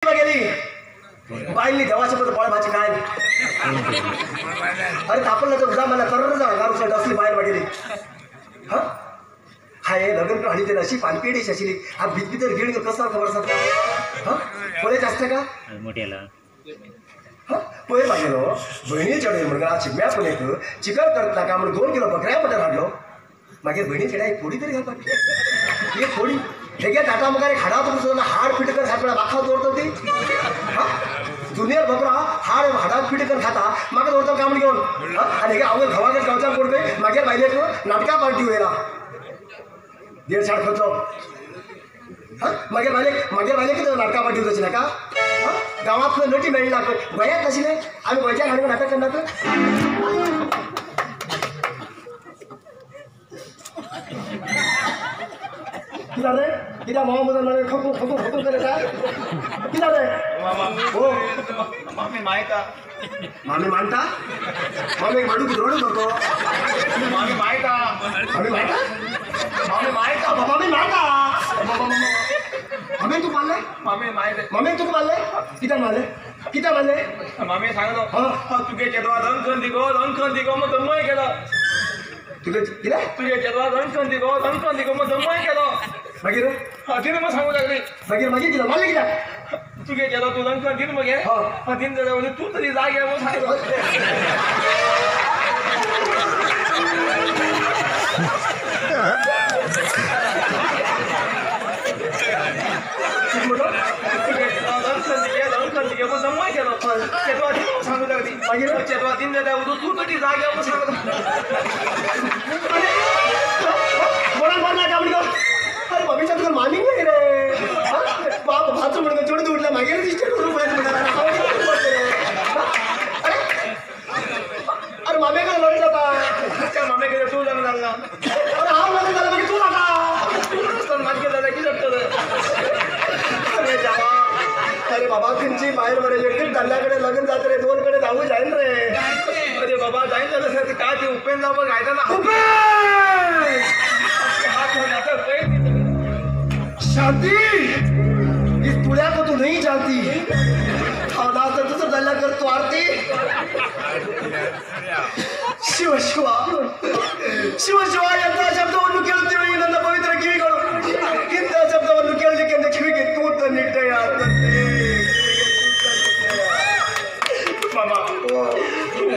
गेली बाईंनी देवाच्या पद बळ भाजी काय अरे तापला तर उदा मला तर गारूचा डसली बाहेर गेली हा हाय लग्न हळीते अशी पानपेडी शशिली हा भीतर घेऊन कसा खबर साथ हा कोले जास्त का मोठ्याला पळय मागेलो बहिणी चढे म्हणून चिम्या पण एक चिकन करता का म्हणून 2 किलो बकऱ्या मटण हाडलो मागे बहिणी चढा एक फोडी तरी घालपाची एक फोडी हे काय टाटा मगारे खाडा तुमचं हाड फिटकर खापडा बाखा तोडतो ती हा दुनिया बकरा हाड हाडा फिटकर खाता मागे तोडतो काम घेऊन आणि हे आवड खवागे गावचा पडतोय मागे बाईले तो नाटका पार्टी होईला 1.5 खर्च हा मागे बाईले किती नाटका पार्टी होतच ना का गावात नटी मिळली ना वयात नशी नाही आम्ही वयच्या घाडून नाटक करणार किती रे किती मामा मध्ये खपू खपू खपू करे काय किती रे हो मामी मायता मामी मानता मामी माडू की रोड करतो मामी मायता मामी मानता मामी मायता मामी मानता मामी तू मानले मामी मायते मामी तू मानले किती मानले मामी सांगतो हा तुगे चेदवा दणकन दिगो मग दमय केलं तुगे किती तुगे चेदवा दणकन दिगो मग दमय केलं मागीर तिने मग सांगू लागली मागीर किती मानले किती तुगे चेदवा तू दणकन दिन मग हा दिन जरा तू तरी जागे मग सांगतो सांगू लागली चेदवा दिन तू तरी जागे मग सांगतो बोला अरे भविष्यात तुला मानिंग नाही रे बाप भाचं म्हणून चोडून उठला मागे दिसते करून अरे मामे का लढत होता मामे गेले तू लग्न झाला अरे हा लग्न झालं म्हणजे तू नका माझे झालं की जगतो अरे जावा अरे बाबा तुमची बाहेर बरे एकटीच धल्ल्याकडे लग्न जात रे 2 कडे जाऊ जाईन रे अरे बाबा जाईन झालं सर काय ते उपेन जावं गायचं ना शांति इस पुड़िया को तो नहीं जानती खाना से दूसरा दल्ला कर तो आरती शिव शिवा ಎಂತ ಶಬ್ದವನ್ನು ಕೇಳುತ್ತೇವೆ ಈ ನನ್ನ ಪವಿತ್ರ ಕಿವಿಗಳು ಇಂಥ ಶಬ್ದವನ್ನು ಕೇಳಲಿಕ್ಕೆ ನನ್ನ ಕಿವಿಗೆ ತೂತ ನಿಟ್ಟೆಯ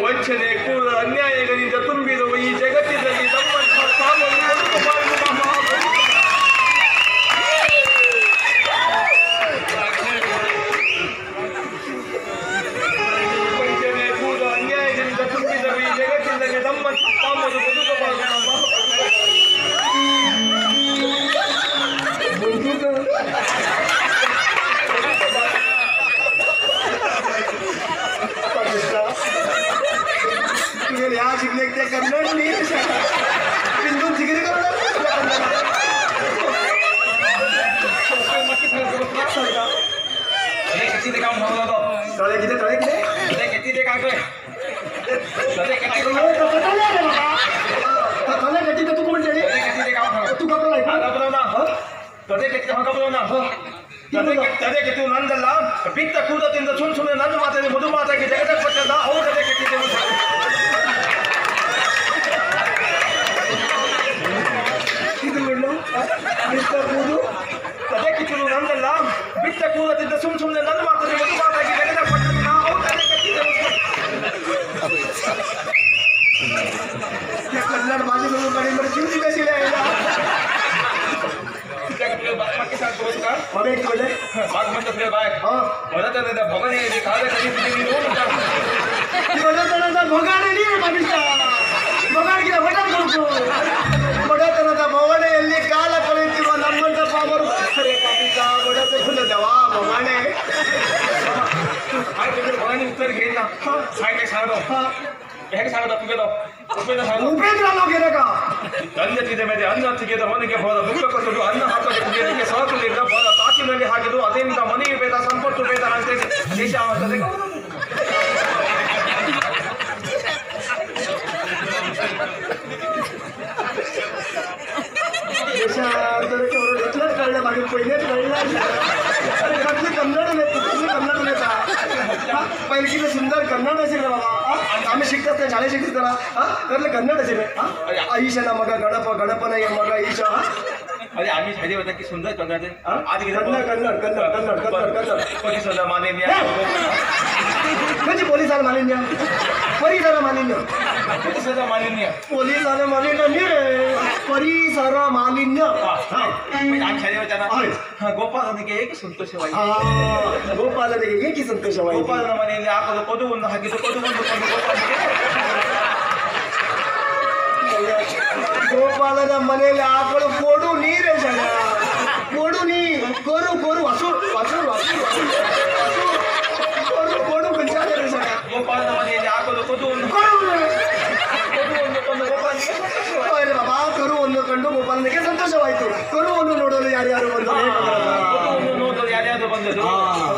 ವಂಚನೆ ಕ್ರೂರ ಅನ್ಯಾಯಗಳಿಂದ ತುಂಬಿರುವ ಈ ಜಗತ್ತಿನಲ್ಲಿ ತದೆಗೆ ನಂದಲ್ಲ ಬಿತ್ತ ಕೂದದಿಂದ ಸುಮ್ಮನೆ ನನ್ನ ಮಾತಾಡಿ ಮಧು ಮಾತಾಗಿ ಜಗದ ಕೊಟ್ಟದ ಅವ್ರ ಇದು ಬಿಟ್ಟು ಕೂದು ತದೆಗೆ ನಂದಲ್ಲ ಬಿತ್ತ ಕೂದದಿಂದ ಸುಮ್ಮನೆ ನನ್ನ ಮಾತಾಡಿ ಮಧು ಮಾತಾಗಿ ಜಗದ ಕೊಟ್ಟದ कन्नड माझी बरोबर चिवची कशी लिहायला बाकी साथ दोस्त का और एक बोले बाग मत फिर बाग हां मला तर त्या भगवान हे खाले कधी तुम्ही रोज बडतनाचा भोगाडे नाही बाबिसा भोगाड की वटा करतो बडतनाचा भवाने ಎಲ್ಲಿ ಕಾಲ ಕಳೆಯುತ್ತಿರುವ ನಮ್ಮಂತ ಪಾಮರು ಅರೆ ಬಾಬಿसा ಬಡತ ಫುಲ್ಲ ದವಾ ಭವಾನೆ काय तुझे भगवान उत्तर घेईल ना काय काय सांगतो हे सांगतो उपेंद्र सांगतो उपेंद्र लोग गेले का ಅನ್ನ ತಿಂದ ಮೇಲೆ ಅನ್ನ ತೆಗೆದ ಮನೆಗೆ ಹೋದ ದುಃಖ ಕೊಟ್ಟು ಅನ್ನ ಹಾಕದೆ ಕುಡಿಯಲಿಕ್ಕೆ ಸಾಕಲಿಲ್ಲ ಹೋದ ತಾಕಿನಲ್ಲಿ ಹಾಕಿದ್ದು ಅದೇನಿಂದ ಮನೆಗೆ ಬೇಡ ಸಂಪತ್ತು ಬೇಡ ಅಂತ ದೇಶ ಆಗ್ತದೆ देशात कळलं माझे पहिलेच कळलं कन्नड शाळेचे दिसताना हा करले कन्नड असे आईशा ना मग गणप नाही मग ईशा अरे आम्ही झाली होता की सुंदर कन्नड आधी कन्नड माने म्हणजे पोलिसाला मालिन्य परिसर मालिन्य पोलिसाला मालिन्य नाही रे परिसर मालिन्य आम्ही झाली होता ना ಗೋಪಾಲನಿಗೆ ಏಕೆ ಸಂತೋಷವಾಯಿತು ಗೋಪಾಲನಿಗೆ ಏಕೆ ಸಂತೋಷವಾಯಿತು ಗೋಪಾಲನ ಮನೆಯಲ್ಲಿ ಆಕಲು ಕೊಡುವನ್ನು ಹಾಕಿದ್ದು ಕೊಡುವನ್ನು ಕೊಂಡು ಗೋಪಾಲನ ಮನೆಯಲ್ಲಿ ಆಕಳು ಕೊಡು ನೀರೇ ಜನ ಕೊಡು ನೀ ಕೊರು ಕೊರು ಹಸು ಹಸು ಹಸು ಕೊಡು ಕೊಡು ಮುಂಚಾನೆ ಜನ ಗೋಪಾಲನ ಮನೆಯಲ್ಲಿ ಆಕಲು ಕೊಡುವನ್ನು ಕೊಂಡು ಗೋಪಾಲನಿಗೆ ಅರೆ ಬಾಬಾ ಕರುವನ್ನು ಕಂಡು ಗೋಪಾಲನಿಗೆ ಸಂತೋಷವಾಯಿತು ಕರುವನ್ನು ನೋಡಲು ಯಾರ್ಯಾರು ಬಂದರು ಕೊಡುವನ್ನು ನೋಡಲು ಯಾರ್ಯಾರು ಬಂದದ್ದು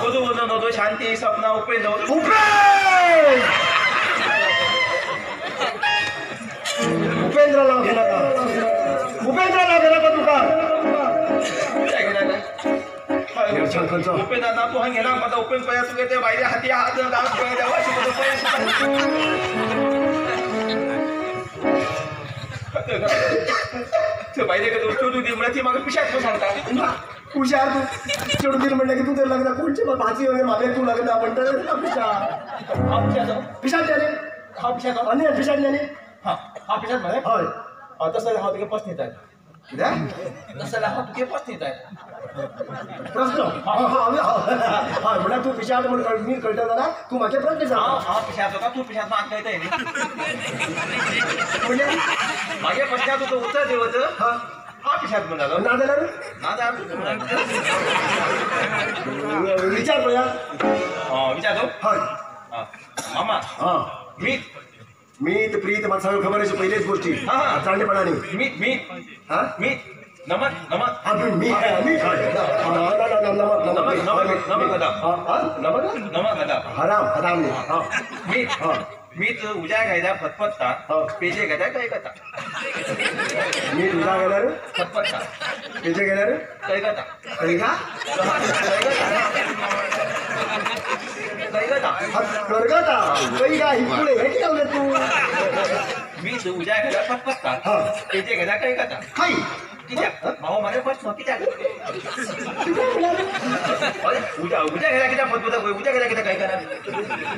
ಕೊಡುವನ್ನು ನೋಡು ಶಾಂತಿ ಸ್ವಪ್ನ ಉಪೇಂದ್ರ उपेंद्रला गेला का उपेंद्रला गेला का तुका उपेंद्र ना तू हंगे ना माझा उपेंद्र पया तू घेते बाहेर हाती हात दास पया देवा शिकतो ते बाहेर का तू चोदू दे मला ती मागे पिशाच तो सांगता हुशार तू चढून दिल म्हणलं की तू ते लग्न कोणचे भाजी वगैरे मागे तू लग्न म्हणतात पिशाच झाले हा पिशाच आणि पिशाच झाले हा पिशाच म्हणे होय तसं हा तुझे पत्नीत आहे तसं हा तुझे पत्नीत आहे प्रश्न हा म्हणा तू पिशाच म्हणून मी कळतं ना तू माझे प्रश्न सांग हा पिशाच का तू पिशाच मागता येत म्हणजे माझ्या प्रश्नात तू उत्तर देवत हा पिशाच म्हणाला ना देणार ना विचार करूया विचारतो होय मामा हा मीत प्रीत मला सगळं खबर आहे पहिलेच गोष्टी चांगलेपणाने मीत हा मीत नमक हा मी हराम हराम मीत उजा घ्यायला फतफत्ता पेजे घ्यायला काय करता मी तुझा गेल्यावर फतफत्ता पेजे गेल्यावर काय करता कळी का करगता कळी का इकडे हे ठेवले तू मीत उजा घ्यायला फतफत्ता पेजे घ्यायला काय करता हाय किती भाऊ माझ्या प्रश्न किती उद्या उद्या घ्यायला किती फतफत्ता उद्या घ्यायला किती काय करणार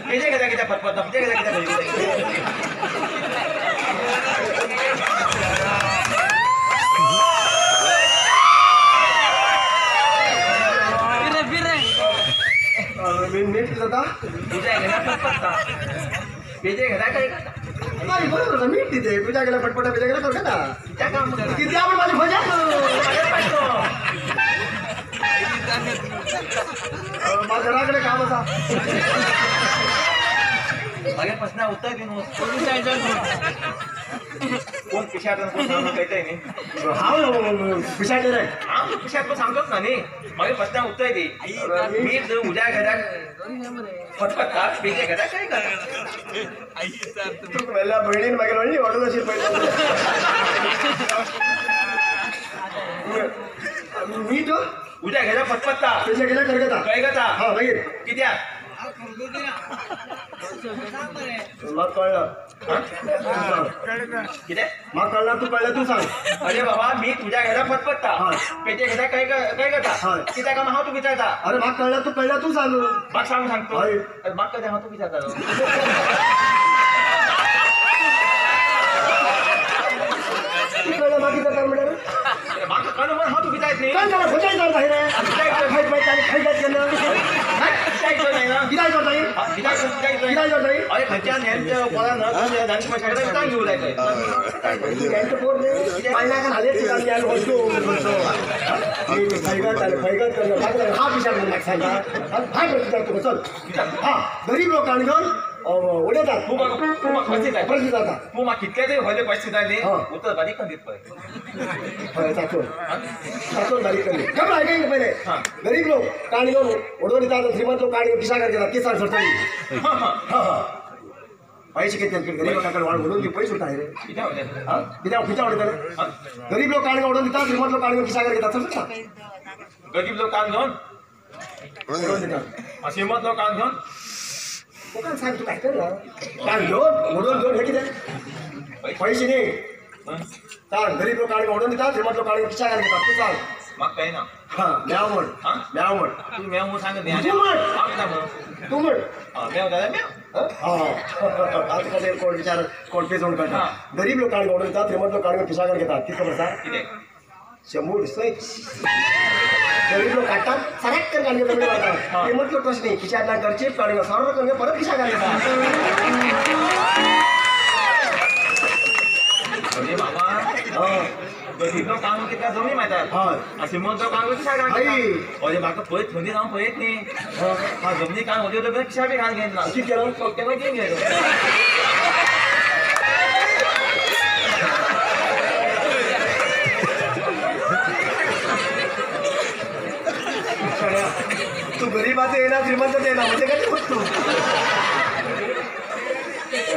पेजे घ्यायला किती फतफत्ता उद्या घ्यायला किती नीट जाता उद्या घ्यायला फतफत्ता पेजे घ्यायला काय नाही बरोबर मीठ तिथे तुझ्या गेला पटपटा पेजा गेला कर ना त्या काम किती आपण माझी भजा माझ्या घराकडे काम असा माझ्या प्रश्न उत्तर देऊन कोण पिशाच कळतंय नाही हा पिशाटे रे हा पिशाच पण सांगतोच ना नाही माझ्या प्रश्न उत्तर दे मी उद्या घरात फटफटता पेजे घरात काय करा तू पहिला बहिणीने मागे म्हणली वाटत असेल पहिला मी तो उद्या घ्यायला फटफटता त्याच्या गेला करगता काय करता हा बघेल किती मग कळलं किती मग कळलं तू कळलं तू सांग अरे बाबा मी तुझ्या घ्यायला फटफटता पेजे घ्यायला काय करता किती का हा तू विचारता अरे मग कळलं तू कळलं तू सांग मग सांगतो अरे मग कधी हा तू विचारता कळलं बाकी तर म्हणलं मागं काढून मग हा तू विचारत नाही काय त्याला खोचायचं बाहेर विचारायचं नाही ना गिरायचं नाही विचारायचं नाही अरे खर्च्या नेमच्या पोळा न जाणची मशागत काय घेऊ जायचं त्यांचं पोट नाही पाहिला झाले फैगत करणं हा विचार सांगा काय प्रश्न चल हा गरीब लोकांनी घेऊन उडतात तू मग परिस्थिती आहे परिस्थिती जातात तू मग कितल्या तरी व्हायला परिस्थिती आली उत्तर बारीक कधीच पडते चाचोल बारीक करणे खबर आहे का पहिले गरीब लोक काणी घेऊन उडवून येतात श्रीमंत लोक काणी पिसा करतात ते सांग सरसरी पैसे किती गरीब लोकांकडे वाढ म्हणून ते पैसे होत आहे रे किती आवडतात गरीब लोक काणी उडवून देतात श्रीमंत लोक काणी घेऊन पिसा घेतात समजत गरीब लोक कान घेऊन उडवून देतात श्रीमंत लोक कान घेऊन तुका सांग तू काय कर ना काय घेऊन घेऊन हे किती पैसे नाही सांग गरीब लोक काढून ओढून देतात श्रीमंत लोक काढून खिशा घालून घेतात तू सांग मग काय ना हा म्याव म्हण म्याव म्हण तू मेव म्हणून सांगत तू म्हण तू म्हण मेव दादा मेव आता कधी कोण विचार कोण पेच होऊन करतात गरीब लोक काढून ओढून देतात श्रीमंत लोक काढून खिशा घालून घेतात किती खबर सांग किती 100 दिसतोय गरीब लोक काढतात सराक कर घालून कमी वाटतात श्रीमंत लोक कसं नाही खिशात ना गरजेप काढून सर्व करून परत खिशा घालून घेतात म्हणजे बाबा गरीब लोक काम किती जमली माहिती श्रीमंत लोक काम किती अरे म्हाका पळय थंडी जावन पळयत न्ही जमनी काम होती तर खिशा बी घाल घेतला किती केलं फक्त घेऊन गेलो तू गरीबाचं येणार श्रीमंत येणार म्हणजे काय बघतो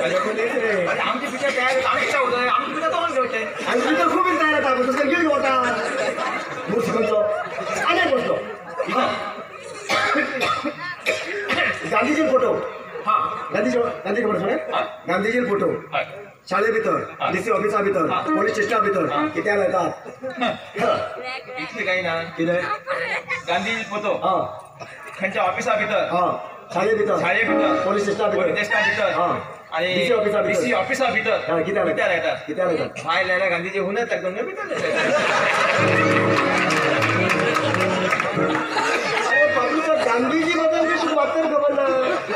आमची पिक्चर तयार आम्ही काय होतं आमची पिक्चर दोन घेऊचे आणि तुझं खूप तयार टाकू तुझं घेऊन होता मूर्ख म्हणतो अनेक बसतो गांधीजी फोटो गांधीजी फोटो सोडे गांधीजी फोटो शाळे भितर डीसी ऑफिसा भितर पोलीस स्टेशना भितर कित्याक येतात इतले काही ना कितें गांधी फोटो खंयच्या ऑफिसा भितर शाळे भितर पोलीस स्टेशना भितर आणि DC ऑफिसा भितर. DC ऑफिसा भितर कित्याक येतात कित्याक भायर लायला गांधीजी हुनच tak दोन भितर अरे बाबू गांधीजी बद्दल बी तुका वाचन खबर ना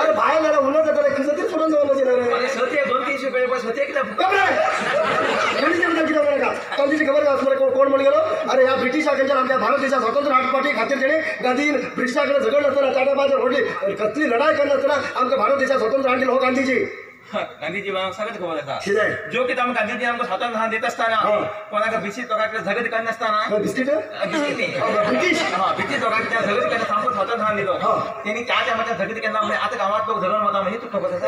अरे बाहेर जाल्यार उलट जाता खंय तरी सोडून जावं अरे सत्य 200-300 रुपये पण सत्य किती गांधीजी बद्दल कितें खबर का गांधीजी खबर का कोण म्हणून गेलो अरे ह्या ब्रिटिशांच्या आमच्या भारत देशात स्वातंत्र्य हाडपाटी खातीर तेणे गांधी ब्रिटिशांकडे झगडलं असताना टाटा बाजार होडली कसली लढाई करत असताना आमच्या भारत देशात स्वातंत्र्य हाडलेलं हो गांधीजी गांधीजी सगळ्यात खबर आसा कितें जो कितें आमकां गांधीजी आमकां स्वातंत्र्य देत असताना कोणाक बिस्कीट लोकांकडे झगड करनासताना बिस्कीट बिस्कीट ब्रिटीश बिस्कीट लोकांकडे झगड केला सामको स्वातंत्र्य दिलो त्यांनी त्या टायमाच्या झगड केला म्हणजे आता गावात लोक झगड वता म्हणजे तू खबर आसा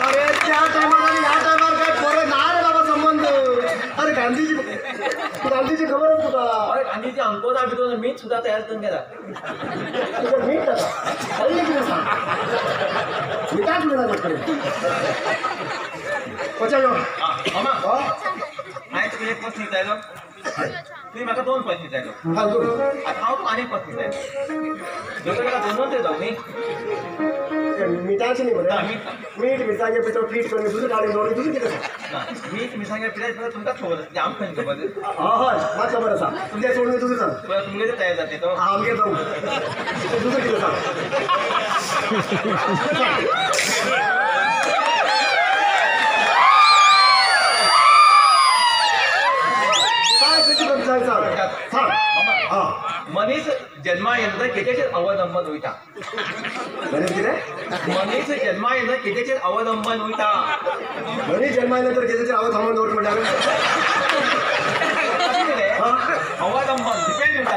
अरे त्या टायमार आणि ह्या टायमार काय फरक ना रे बाबा संबंध अरे गांधीजी खबर आहे तुका अरे गांधीजी अंकोजा भितर मीठ सुद्धा तयार करून गेला तुझं मीठ टाका काही कितें सांग मिठाच मिळाला पचा यो मामा हांवें तुका एक प्रश्न विचारलो तुवें म्हाका 2 प्रश्न विचारलो आतां हांव तुका आनीक प्रश्न विचारलो दोन म्हाका 2 तरी जावं न्ही मिठाची नाही बरं मीठ मिरसांगे पिठो पीठ करून दुसरं काढून दवरून तुझं कितें सांग मीठ मिरसांगे पिठाचं तुमकांच खबर आसा आमकां खंय खबर हय म्हाका खबर आसा तुमच्या सोडून तुझं सांग तुमगे तयार जाते तो आमगे जाऊ तुझं कितें सांग मनीस जन्मा येता कितेचेर अवलंबन वयता मनीस जन्मा येता कितेचेर अवलंबन वयता मनीस जन्मानंतर कितेचेर आवड थांबून दवरता म्हणल्यार अवलंबन डिपेंड